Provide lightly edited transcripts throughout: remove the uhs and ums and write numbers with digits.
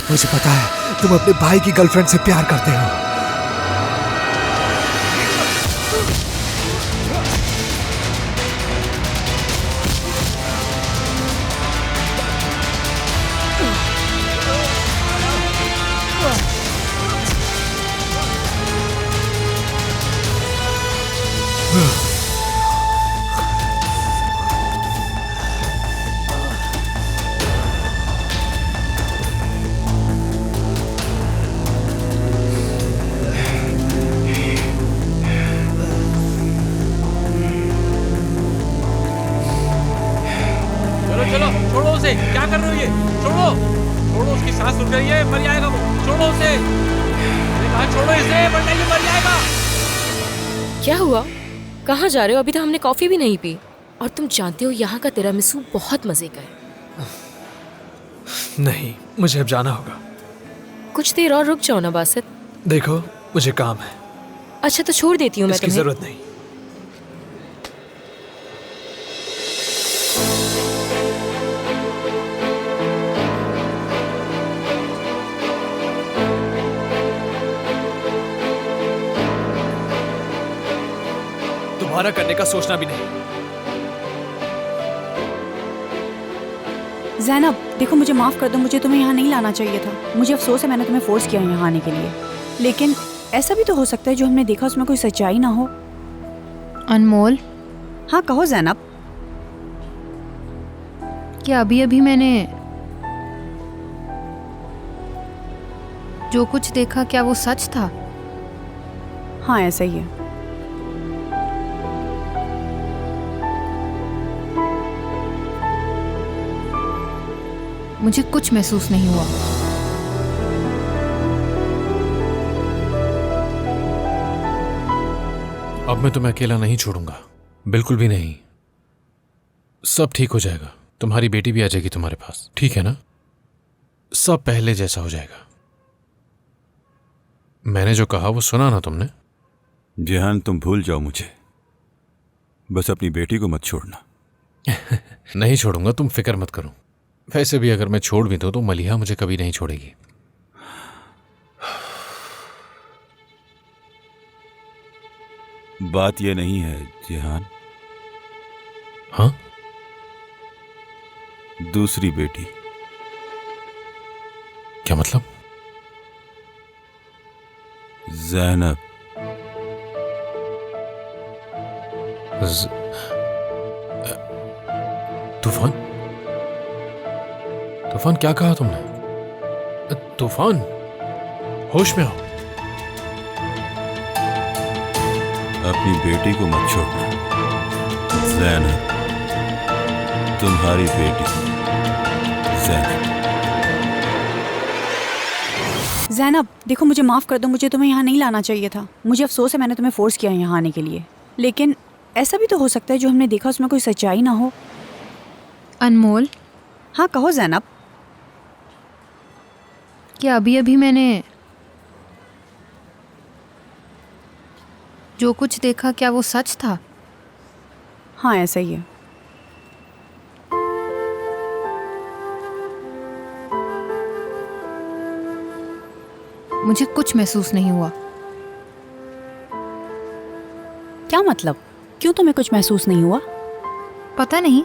मुझे पता है तुम अपने भाई की गर्लफ्रेंड से प्यार करते हो। चलो छोड़ो उसे, क्या कर रहे हो ये? छोड़ो छोड़ो, उसकी सांस रुक रही है, मर जाएगा वो। छोड़ो उसे, मैंने कहा छोड़ो इसे, वरना ये मर जाएगा। क्या हुआ? कहाँ जा रहे हो? अभी तो हमने कॉफी भी नहीं पी। और तुम जानते हो यहाँ का तिरामिसू बहुत मजे का है। नहीं, मुझे अब जाना होगा। कुछ देर और रुक जाओ ना बासित। देखो, मुझे काम है। अच्छा तो छोड़ देती हूँ मैं इसकी तुम्हें। जरूरत नहीं। तुम्हारा करने का सोचना भी नहीं। ज़ैनब, देखो मुझे माफ़ कर दो, मुझे तुम्हें यहाँ नहीं लाना चाहिए था। मुझे अफसोस है मैंने तुम्हें फोर्स किया यहाँ आने के लिए। लेकिन ऐसा भी तो हो सकता है जो हमने देखा उसमें कोई सच्चाई ना हो। अनमोल, हाँ कहो ज़ैनब। क्या अभी अभी मैंने जो कुछ देखा, क्या वो सच था? हाँ ऐसा ही है। मुझे कुछ महसूस नहीं हुआ। अब मैं तुम्हें अकेला नहीं छोड़ूंगा, बिल्कुल भी नहीं। सब ठीक हो जाएगा, तुम्हारी बेटी भी आ जाएगी तुम्हारे पास, ठीक है ना? सब पहले जैसा हो जाएगा। मैंने जो कहा वो सुना ना तुमने? जेहान, तुम भूल जाओ मुझे, बस अपनी बेटी को मत छोड़ना। नहीं छोड़ूंगा, तुम फिक्र मत करो। वैसे भी अगर मैं छोड़ भी दूं तो मलिहा मुझे कभी नहीं छोड़ेगी। बात यह नहीं है जेहान। हाँ? दूसरी बेटी। क्या मतलब? ज़ैनब। तूफान? तूफान, क्या कहा तुमने? तूफान, होश में आओ। अपनी बेटी को मत छोड़ना ज़ैनब, तुम्हारी बेटी ज़ैनब। ज़ैनब, देखो मुझे माफ़ कर दो, मुझे तुम्हें यहाँ नहीं लाना चाहिए था। मुझे अफसोस है मैंने तुम्हें फोर्स किया यहाँ आने के लिए। लेकिन ऐसा भी तो हो सकता है जो हमने देखा उसमें कोई सच्चाई ना हो। अनमोल, हाँ कहो ज़ैनब। क्या अभी अभी मैंने जो कुछ देखा, क्या वो सच था? हाँ ऐसा ही है। मुझे कुछ महसूस नहीं हुआ। क्या मतलब? क्यों तुम्हें कुछ महसूस नहीं हुआ? पता नहीं,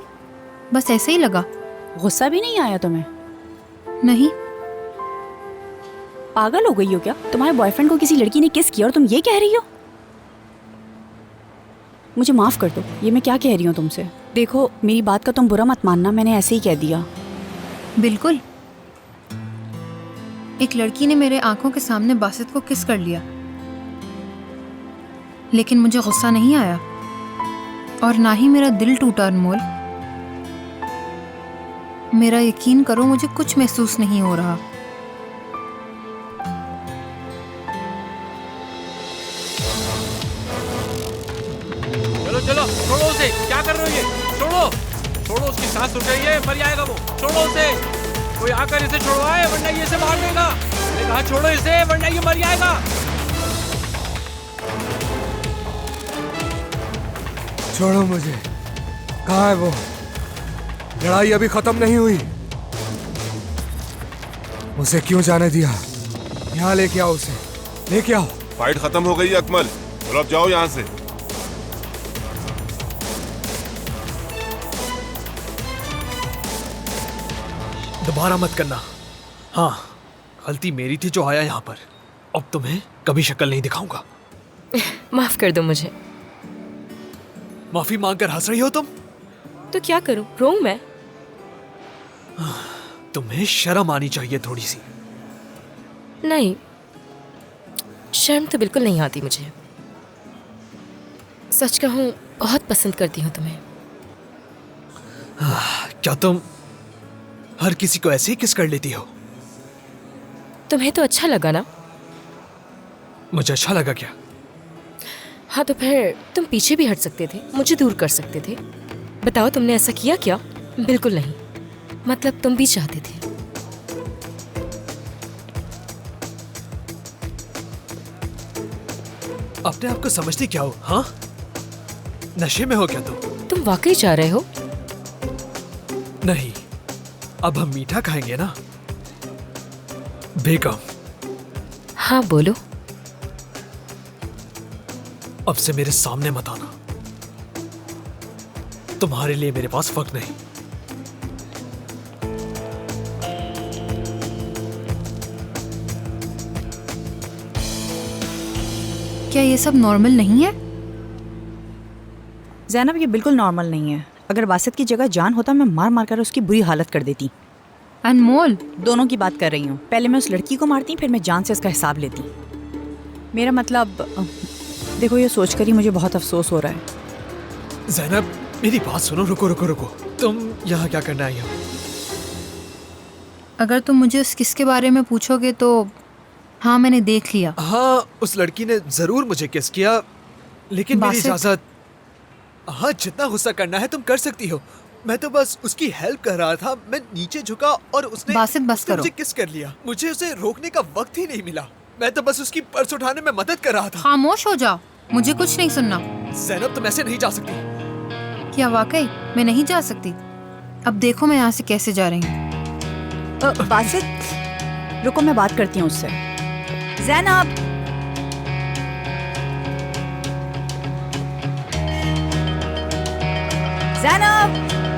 बस ऐसे ही लगा। गुस्सा भी नहीं आया तुम्हें? नहीं। पागल हो गई हो क्या? तुम्हारे बॉयफ्रेंड को किसी लड़की ने किस किया और तुम ये कह रही हो? मुझे माफ़ कर दो, ये मैं क्या कह रही हूँ तुमसे। देखो मेरी बात का तुम बुरा मत मानना, मैंने ऐसे ही कह दिया। बिल्कुल। एक लड़की ने मेरे आंखों के सामने बासित को किस कर लिया, लेकिन मुझे गुस्सा नहीं आया और ना ही मेरा दिल टूटा। अनमोल, मेरा यकीन करो, मुझे कुछ महसूस नहीं हो रहा। चलो चलो, छोड़ो उसे। क्या कर रहे हो ये? छोड़ो छोड़ो, उसकी सांस रुक रही है, मर जाएगा वो। छोड़ो उसे। कोई आकर इसे छुड़वाए, वरना ये इसे मार देगा। मैंने कहा छोड़ो इसे, वरना ये मर जाएगा। छोड़ो मुझे। कहाँ है वो? लड़ाई अभी खत्म नहीं हुई। उसे क्यों जाने दिया? यहाँ लेके आओ उसे, लेके आओ। फाइट खत्म हो गई है अकमल, और अब जाओ यहाँ से। दोबारा मत करना। हाँ, गलती मेरी थी जो आया यहाँ पर। अब तुम्हें कभी शक्ल नहीं दिखाऊंगा। माफ कर दो मुझे। माफी मांगकर हंस रही हो तुम? तो क्या करूं, रोऊं मैं? तुम्हें शर्म आनी चाहिए थोड़ी सी। नहीं, शर्म तो बिल्कुल नहीं आती मुझे। सच कहूं, बहुत पसंद करती हूं तुम्हें। क्या तुम हर किसी को ऐसे ही किस कर लेती हो? तुम्हें तो अच्छा लगा ना? मुझे अच्छा लगा क्या? हाँ, तो फिर तुम पीछे भी हट सकते थे, मुझे दूर कर सकते थे। बताओ, तुमने ऐसा किया क्या? बिल्कुल नहीं। मतलब तुम भी चाहते थे। अपने आप को समझती क्या हो? हाँ, नशे में हो क्या तुम वाकई चाह रहे हो? नहीं, अब हम मीठा खाएंगे ना बेगम। हाँ बोलो। अब से मेरे सामने मत आना। तुम्हारे लिए मेरे पास वक्त नहीं। क्या ये सब नॉर्मल नहीं है? ज़ैनब, ये बिल्कुल नॉर्मल नहीं है। अगर बासित की जगह जान होता, मैं मार मार कर उसकी बुरी हालत कर देती। अनमोल, दोनों की बात कर रही हूँ। पहले मैं उस लड़की को मारती, फिर मैं जान से इसका हिसाब लेती। मेरा मतलब, देखो ये सोचकर ही मुझे बहुत अफसोस हो रहा है। ज़ैनब, मेरी बात सुनो। रुको रुको रुको, तुम यहाँ क्या करना आई हो? अगर तुम मुझे उस किस के बारे में पूछोगे तो हाँ, मैंने देख लिया। हाँ, उस लड़की ने जरूर मुझे किस किया, लेकिन मेरी बासित। इजाजत। हाँ, जितना गुस्सा करना है तुम कर सकती हो। मैं तो बस उसकी हेल्प कर रहा था। मैं नीचे झुका और उसने बासित, बस उसने करो। मुझे किस कर लिया। मुझे उसे रोकने का वक्त ही नहीं मिला। मैं तो बस उसकी पर्स उठाने में मदद कर रहा था। खामोश हो जाओ, मुझे कुछ नहीं सुनना। ज़ैनब, तुम ऐसे नहीं जा सकती। क्या वाकई मैं nicht जा सकती? अब देखो मैं यहाँ से कैसे जा रही हूँ। बासित, रुको, मैं बात करती हूँ उससे। ज़ैनब, ज़ैनब।